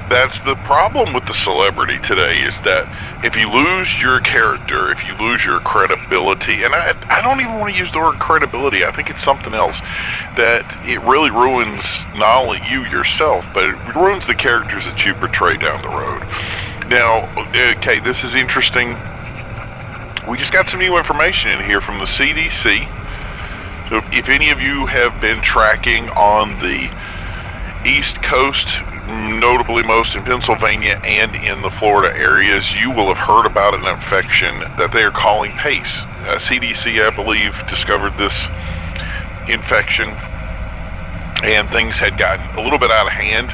That's the problem with the celebrity today, is that if you lose your character, if you lose your credibility, and I don't even want to use the word credibility, I think it's something else, that it really ruins not only you yourself, but it ruins the characters that you portray down the road. Now, okay, this is interesting. We just got some new information in here from the CDC. So if any of you have been tracking on the East Coast, notably most in Pennsylvania and in the Florida areas, you will have heard about an infection that they are calling PACE. CDC, I believe, discovered this infection, and things had gotten a little bit out of hand.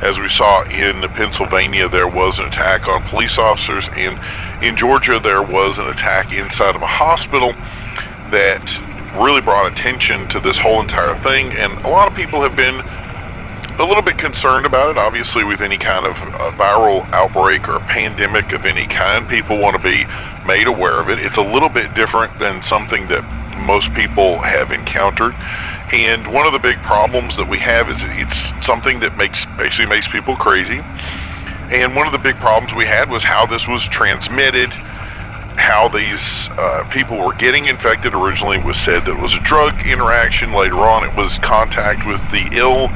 As we saw in Pennsylvania, there was an attack on police officers, and in Georgia there was an attack inside of a hospital that really brought attention to this whole entire thing, and a lot of people have been a little bit concerned about it. Obviously, with any kind of viral outbreak or pandemic of any kind, people want to be made aware of it. It's a little bit different than something that most people have encountered, and one of the big problems that we have is it's something that basically makes people crazy. And one of the big problems we had was how this was transmitted, how these people were getting infected. Originally, it was said that it was a drug interaction. Later on, it was contact with the ill.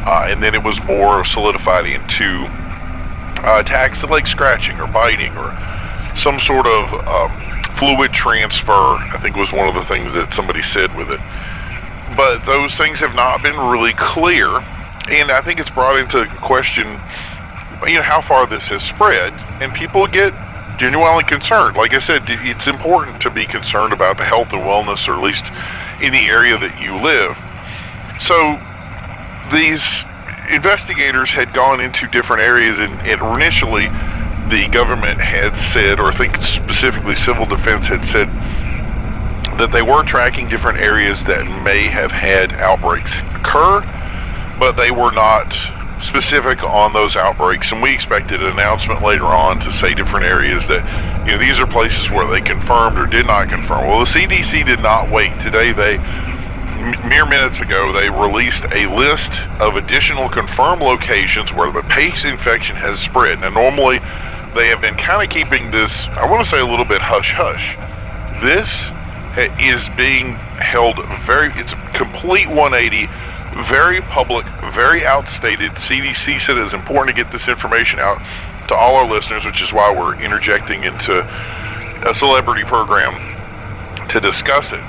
And then it was more solidified into attacks like scratching or biting or some sort of fluid transfer, I think was one of the things that somebody said with it. But those things have not been really clear, and I think it's brought into question, how far this has spread, and people get genuinely concerned. Like I said, it's important to be concerned about the health and wellness, or at least in the area that you live. So these investigators had gone into different areas, and initially the government had said, or I think specifically civil defense had said, that they were tracking different areas that may have had outbreaks occur, but they were not specific on those outbreaks, and we expected an announcement later on to say different areas that, these are places where they confirmed or did not confirm. Well, the CDC did not wait. Today, mere minutes ago, they released a list of additional confirmed locations where the PACE infection has spread. Now, normally, they have been kind of keeping this, I want to say, a little bit hush-hush. This is being held it's a complete 180, very public, very outstated. CDC said it is important to get this information out to all our listeners, which is why we're interjecting into a celebrity program to discuss it.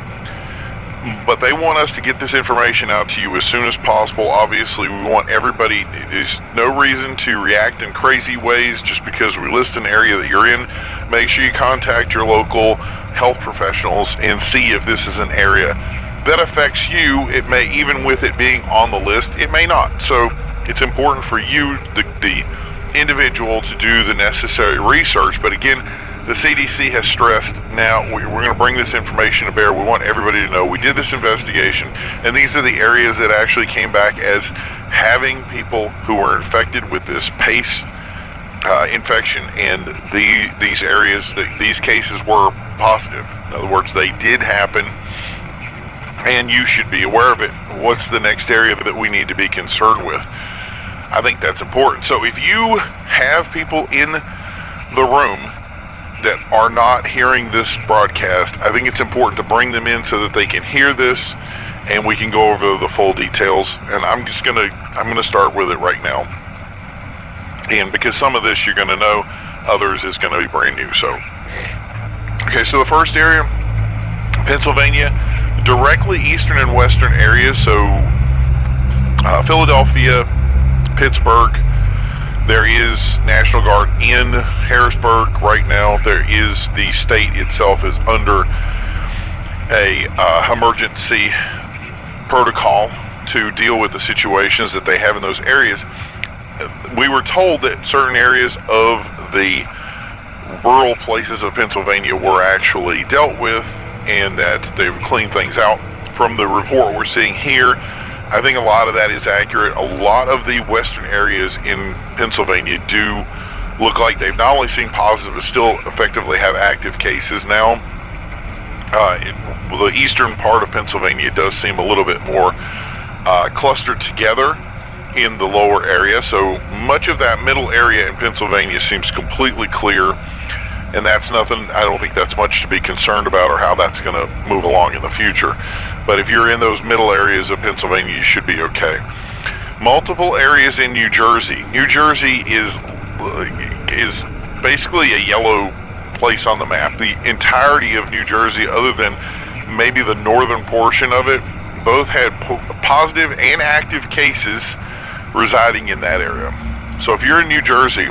But they want us to get this information out to you as soon as possible. Obviously, we want everybody, there's no reason to react in crazy ways just because we list an area that you're in. Make sure you contact your local health professionals and see if this is an area that affects you. It may, even with it being on the list, it may not. So it's important for you, the individual, to do the necessary research. But again, the CDC has stressed, now we're going to bring this information to bear. We want everybody to know we did this investigation, and these are the areas that actually came back as having people who were infected with this PACE infection, and these areas, these cases were positive. In other words, they did happen, and you should be aware of it. What's the next area that we need to be concerned with? I think that's important. So if you have people in the room that are not hearing this broadcast, I think it's important to bring them in so that they can hear this, and we can go over the full details. And I'm gonna start with it right now. And because some of this you're gonna know, others is gonna be brand new. So, okay, so the first area, Pennsylvania, directly eastern and western areas. So Philadelphia, Pittsburgh. There is National Guard in Harrisburg right now. There is, the state itself is under a emergency protocol to deal with the situations that they have in those areas. We were told that certain areas of the rural places of Pennsylvania were actually dealt with, and that they would clean things out. From the report we're seeing here, I think a lot of that is accurate. A lot of the western areas in Pennsylvania do look like they've not only seen positive, but still effectively have active cases now. The eastern part of Pennsylvania does seem a little bit more clustered together, in the lower area. So much of that middle area in Pennsylvania seems completely clear, and that's nothing, I don't think that's much to be concerned about or how that's going to move along in the future. But if you're in those middle areas of Pennsylvania, you should be okay. Multiple areas in New Jersey. New Jersey is basically a yellow place on the map. The entirety of New Jersey, other than maybe the northern portion of it, both had positive and active cases residing in that area. So if you're in New Jersey,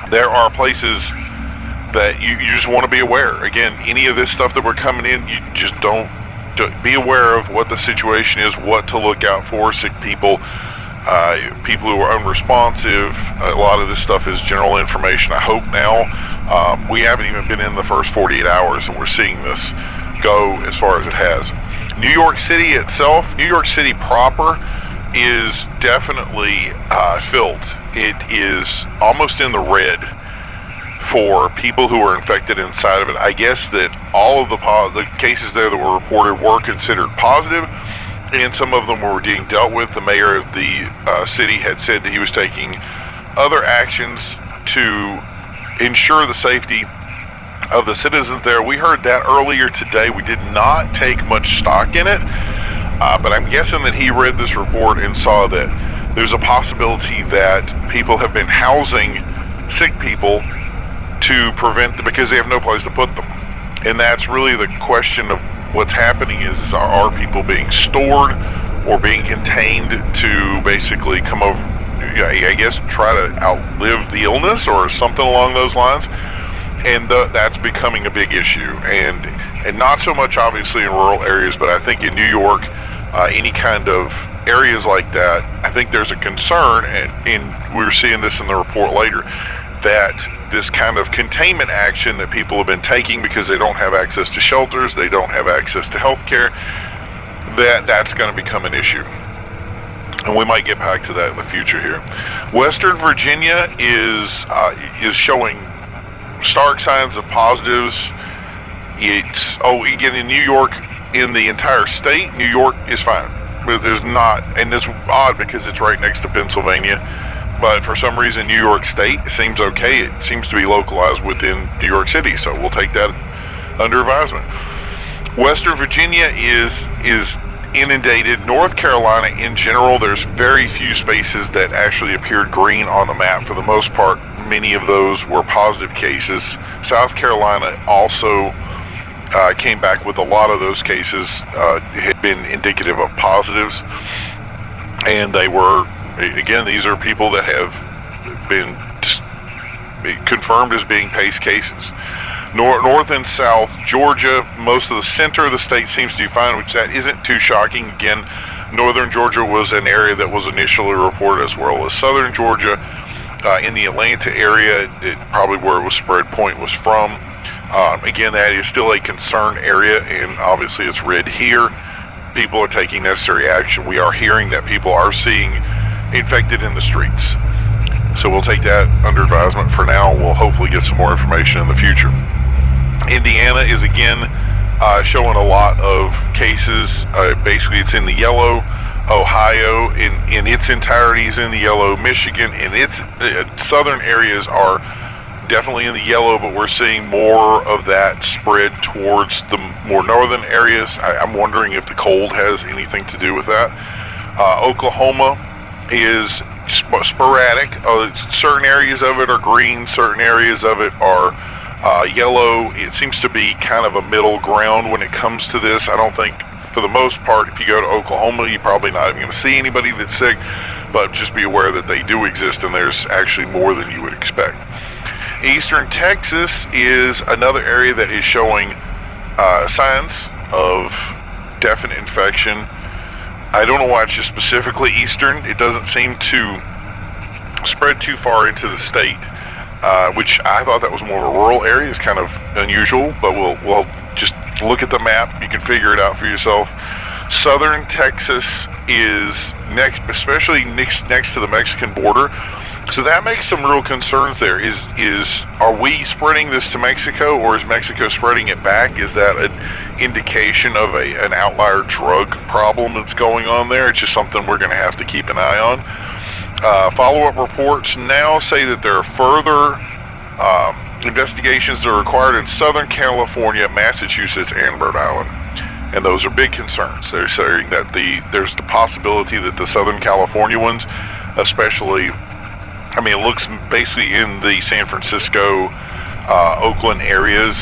there are places that you just want to be aware. Again, any of this stuff that we're coming in, you just don't be aware of what the situation is, what to look out for, sick people, people who are unresponsive. A lot of this stuff is general information. I hope now, we haven't even been in the first 48 hours and we're seeing this go as far as it has. New York City itself, New York City proper, is definitely filled. It is almost in the red for people who are infected inside of it. I guess that all of the cases there that were reported were considered positive, and some of them were being dealt with. The mayor of the city had said that he was taking other actions to ensure the safety of the citizens there. We heard that earlier today. We did not take much stock in it, but I'm guessing that he read this report and saw that there's a possibility that people have been housing sick people to prevent them because they have no place to put them. And that's really the question of what's happening is are people being stored or being contained to basically come over, I guess, try to outlive the illness or something along those lines. And that's becoming a big issue, and not so much obviously in rural areas, but I think in New York, any kind of areas like that, I think there's a concern, and we were seeing this in the report later, that this kind of containment action that people have been taking because they don't have access to shelters, they don't have access to health care, that's going to become an issue. And we might get back to that in the future here. Western Virginia is showing stark signs of positives. Again, in New York, in the entire state, New York is fine. There's not, and it's odd because it's right next to Pennsylvania, but for some reason New York State seems okay. It seems to be localized within New York City, so we'll take that under advisement. Western Virginia is inundated. North Carolina in general, there's very few spaces that actually appeared green on the map. For the most part, many of those were positive cases. South Carolina also came back with a lot of those cases had been indicative of positives, and they were, again, these are people that have been confirmed as being PACE cases. North and South Georgia, most of the center of the state seems to be fine, which that isn't too shocking. Again, northern Georgia was an area that was initially reported, as well as southern Georgia. In the Atlanta area, probably where it was spread point was from. Again, that is still a concern area, and obviously it's red here. People are taking necessary action. We are hearing that people are seeing infected in the streets. So we'll take that under advisement for now. We'll hopefully get some more information in the future. Indiana is again showing a lot of cases. Basically, it's in the yellow. Ohio in its entirety is in the yellow. Michigan in its southern areas are definitely in the yellow, but we're seeing more of that spread towards the more northern areas. I'm wondering if the cold has anything to do with that. Oklahoma is sporadic. Certain areas of it are green, certain areas of it are yellow. It seems to be kind of a middle ground when it comes to this. I don't think, for the most part, if you go to Oklahoma, you're probably not even going to see anybody that's sick, but just be aware that they do exist, and there's actually more than you would expect. Eastern Texas is another area that is showing signs of definite infection. I don't know why it's just specifically eastern. It doesn't seem to spread too far into the state, which I thought that was more of a rural area. It's kind of unusual, but we'll just look at the map. You can figure it out for yourself. Southern Texas is next, especially next to the Mexican border. So that makes some real concerns there. Are we spreading this to Mexico, or is Mexico spreading it back? Is that an indication of an outlier drug problem that's going on there? It's just something we're going to have to keep an eye on. Follow-up reports now say that there are further investigations that are required in Southern California, Massachusetts, and Rhode Island. And those are big concerns. They're saying that there's the possibility that the Southern California ones, especially, I mean, it looks basically in the San Francisco, Oakland areas,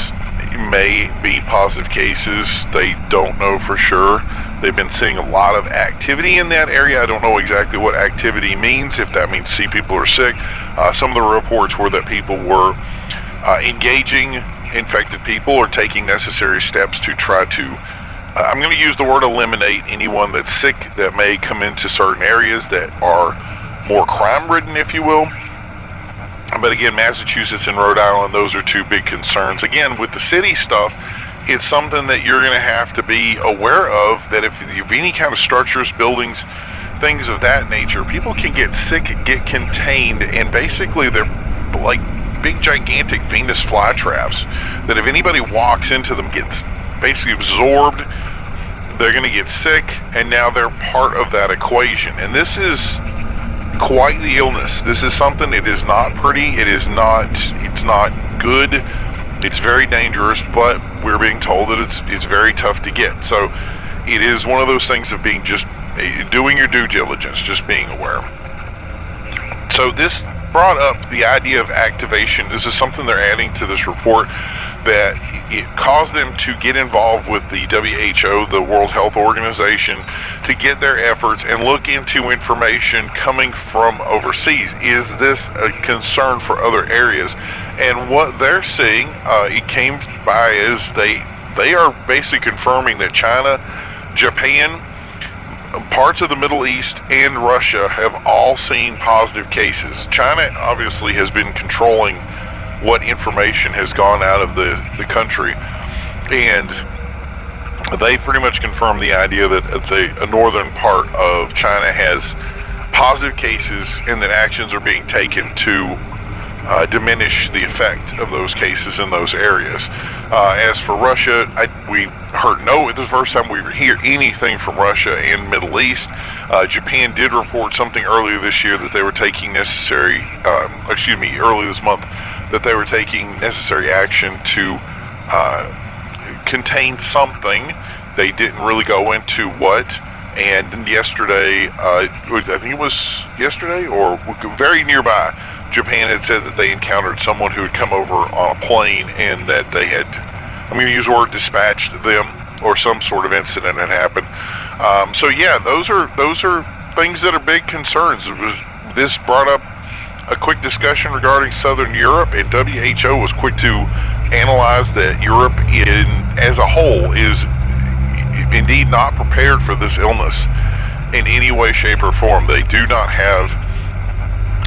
may be positive cases. They don't know for sure. They've been seeing a lot of activity in that area. I don't know exactly what activity means, if that means see people are sick. Some of the reports were that people were engaging infected people or taking necessary steps to try to, I'm going to use the word eliminate anyone that's sick that may come into certain areas that are more crime-ridden, if you will. But again, Massachusetts and Rhode Island, those are two big concerns. Again, with the city stuff, it's something that you're going to have to be aware of, that if you have any kind of structures, buildings, things of that nature, people can get sick, get contained, and basically they're like big gigantic Venus flytraps that if anybody walks into them, gets basically absorbed, they're going to get sick, and now they're part of that equation. And this is quite the illness. This is something, it is not pretty, it's not good, it's very dangerous, but we're being told that it's very tough to get. So it is one of those things of being just doing your due diligence, just being aware. So this brought up the idea of activation. This is something they're adding to this report, that it caused them to get involved with the WHO, the World Health Organization, to get their efforts and look into information coming from overseas. Is this a concern for other areas? And what they're seeing, it came by, is they are basically confirming that China, Japan, parts of the Middle East, and Russia have all seen positive cases. China obviously has been controlling what information has gone out of the country, and they pretty much confirmed the idea that the northern part of China has positive cases, and that actions are being taken to diminish the effect of those cases in those areas. As for Russia, we heard no, it's the first time we hear anything from Russia and Middle East. Japan did report something earlier this year that they were taking early this month, that they were taking necessary action to contain something. They didn't really go into what. And yesterday, I think it was yesterday or very nearby, Japan had said that they encountered someone who had come over on a plane, and that they had, I'm going to use the word, dispatched them, or some sort of incident had happened. So yeah, those are things that are big concerns. This brought up a quick discussion regarding Southern Europe, and WHO was quick to analyze that Europe as a whole is indeed not prepared for this illness in any way, shape, or form. They do not have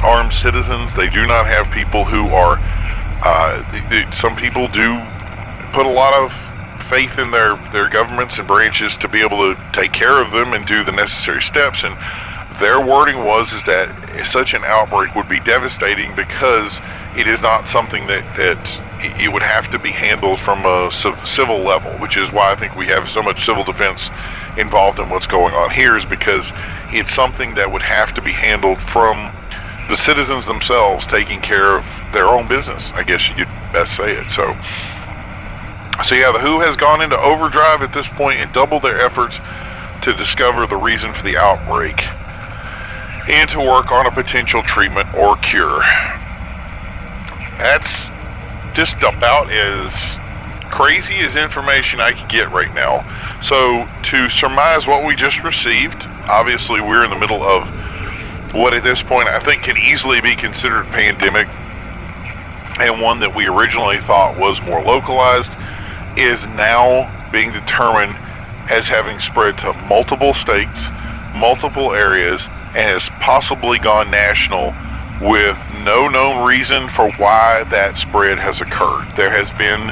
armed citizens. They do not have people who are, some people do put a lot of faith in their governments and branches to be able to take care of them and do the necessary steps. And their wording was that such an outbreak would be devastating, because it is not something that it would have to be handled from a civil level, which is why I think we have so much civil defense involved in what's going on here, is because it's something that would have to be handled from the citizens themselves, taking care of their own business, I guess you'd best say it. So yeah, the WHO has gone into overdrive at this point and doubled their efforts to discover the reason for the outbreak and to work on a potential treatment or cure. That's just about as crazy as information I could get right now. So to surmise what we just received, obviously we're in the middle of what at this point I think can easily be considered a pandemic, and one that we originally thought was more localized is now being determined as having spread to multiple states, multiple areas, and has possibly gone national, with no known reason for why that spread has occurred. There has been,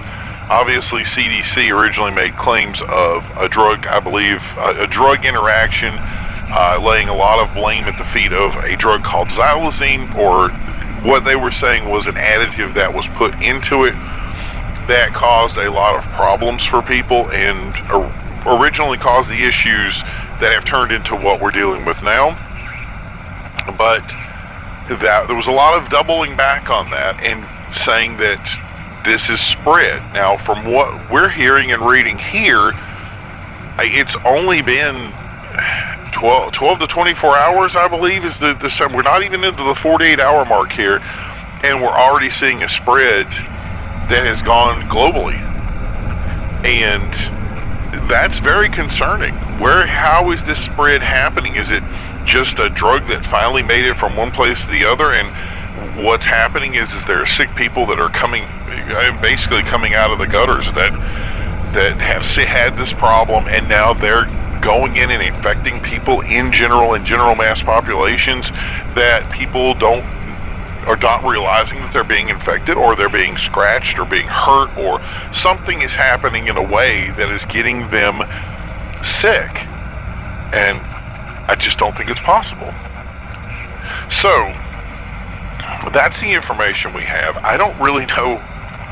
obviously, CDC originally made claims of a drug, I believe, a drug interaction laying a lot of blame at the feet of a drug called xylazine, or what they were saying was an additive that was put into it that caused a lot of problems for people and originally caused the issues that have turned into what we're dealing with now. But that there was a lot of doubling back on that and saying that this is spread. Now, from what we're hearing and reading here, it's only been 12 to 24 hours, I believe, is the we're not even into the 48-hour mark here, and we're already seeing a spread that has gone globally, and that's very concerning. How is this spread happening? Is it just a drug that finally made it from one place to the other? And what's happening is there are sick people that are basically coming out of the gutters that have had this problem, and now they're going in and infecting people in general mass populations, that people are not realizing that they're being infected, or they're being scratched, or being hurt, or something is happening in a way that is getting them sick. And I just don't think it's possible. So that's the information we have. I don't really know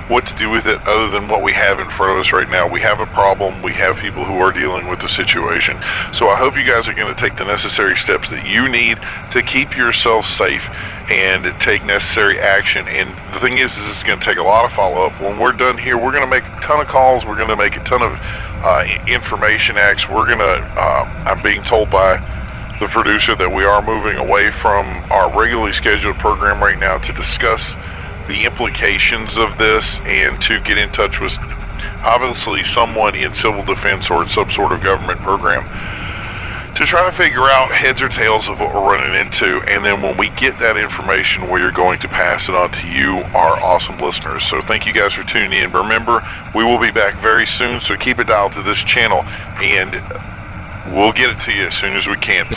what to do with it other than what we have in front of us right now. We have a problem. We have people who are dealing with the situation. So I hope you guys are going to take the necessary steps that you need to keep yourself safe and take necessary action. And the thing is it's going to take a lot of follow-up. When we're done here, we're going to make a ton of calls. We're going to make a ton of information acts. We're going to, I'm being told by the producer that we are moving away from our regularly scheduled program right now to discuss the implications of this and to get in touch with obviously someone in civil defense or in some sort of government program to try to figure out heads or tails of what we're running into. And then when we get that information, we are going to pass it on to you, our awesome listeners. So thank you guys for tuning in. Remember, we will be back very soon, so keep it dialed to this channel and we'll get it to you as soon as we can.